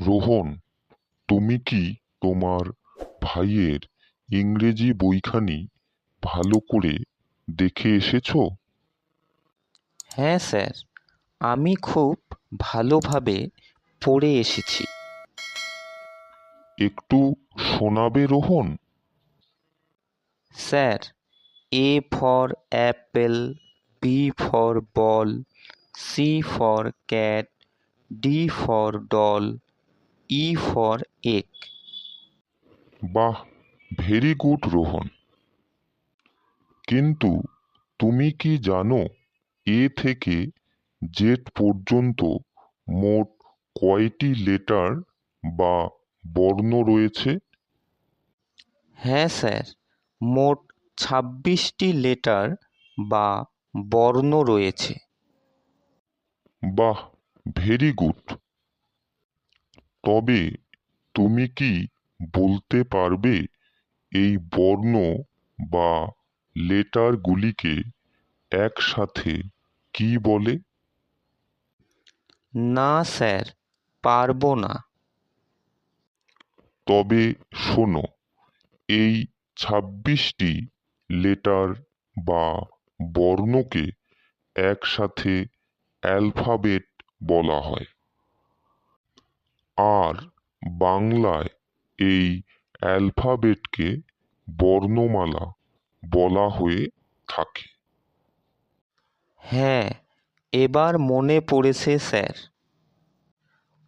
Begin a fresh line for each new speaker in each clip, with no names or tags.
রোহন, তুমি কি তোমার ভাইয়ের ইংরেজি বইখানি ভালো করে দেখে এসেছো?
হ্যাঁ স্যার, আমি খুব ভালোভাবে পড়ে এসেছি।
একটু শোনাবে Rohan?
Sir, A for apple, B for ball, C for cat, D for doll, E for egg.
বাহ, ভেরি গুড রোহন। কিন্তু তুমি কি জানো এ থেকে জেড পর্যন্ত মোট কয়টি লেটার বা বর্ণ রয়েছে?
হ্যাঁ স্যার, মোট 26টি লেটার বা বর্ণ রয়েছে।
বাহ, ভেরি গুড। তবে তুমি কি বলতে পারবে এই বর্ণ বা লেটারগুলিকে একসাথে কি বলে?
না স্যার, পারবো না।
তবে শোনো, এই 26টি লেটার বা বর্ণকে একসাথে অ্যালফাবেট বলা হয়। আর বাংলায় এই অ্যালফাবেটকে বর্ণমালা বলা হয়ে থাকে।
হ্যাঁ, এবার মনে পড়েছে স্যার।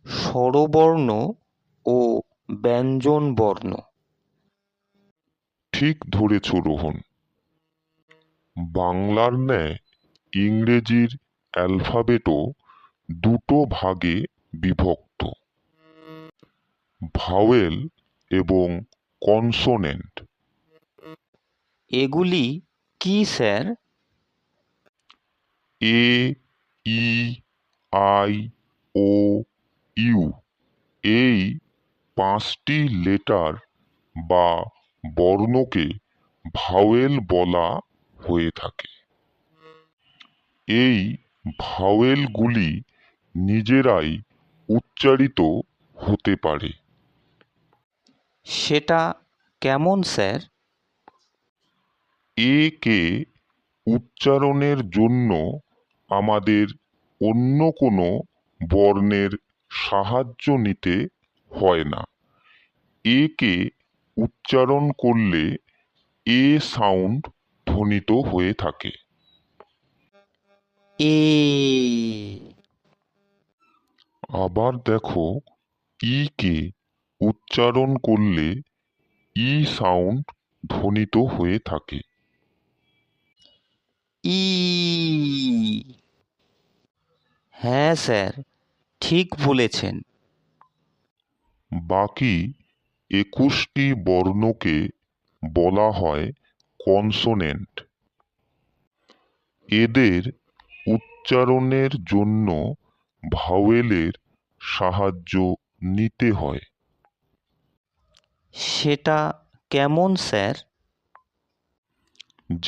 স্বরবর্ণ ও ব্যঞ্জনবর্ণ।
ঠিক ধরেছ রোহন। বাংলার ন্যায় ইংরেজির অ্যালফাবেটও দুটো ভাগে বিভক্ত, ভাওয়েল এবং কনসোনেন্ট।
এগুলি কি sir?
A, E, I, O, U এই 5টি লেটার বা বর্ণকে ভাওয়েল বলা হয়ে থাকে। এই ভাওয়েলগুলি নিজেরাই উচ্চারিত হতে পারে।
সেটা কেমন স্যার?
এ কে উচ্চারণের জন্য আমাদের অন্য কোনো বর্ণের সাহায্য নিতে হয় না। এ কে উচ্চারণ করলে এ সাউন্ড ধ্বনিত হয়ে থাকে।
এ।
আবার দেখো, ই কে উচ্চারণ করলে ই সাউন্ড ধ্বনিত হয়ে থাকে।
ই। হ্যাঁ স্যার, ঠিক বলেছেন।
বাকি 21টি বর্ণকে বলা হয় কনসোনেন্ট। এদের উচ্চারণের জন্য ভাওয়েলের সাহায্য নিতে হয়।
সেটা কেমন স্যার?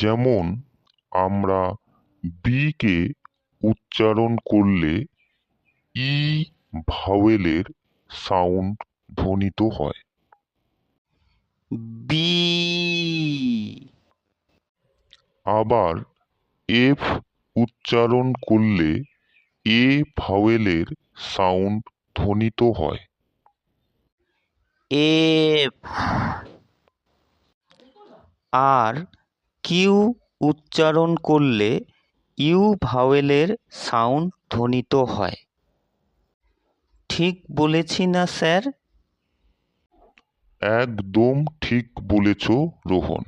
যেমন আমরা বি কে উচ্চারণ করলে ই ভাওয়েলের সাউন্ড ধ্বনিত হয়।
বি।
আবার এফ উচ্চারণ করলে এ ভাওয়েলের সাউন্ড ধ্বনিত হয়।
এফ। আর কিউ উচ্চারণ করলে ইউ ভাওয়েলের সাউন্ড ধ্বনিত হয়। ঠিক বলেছি না স্যার?
একদম ঠিক বলেছ রোহন।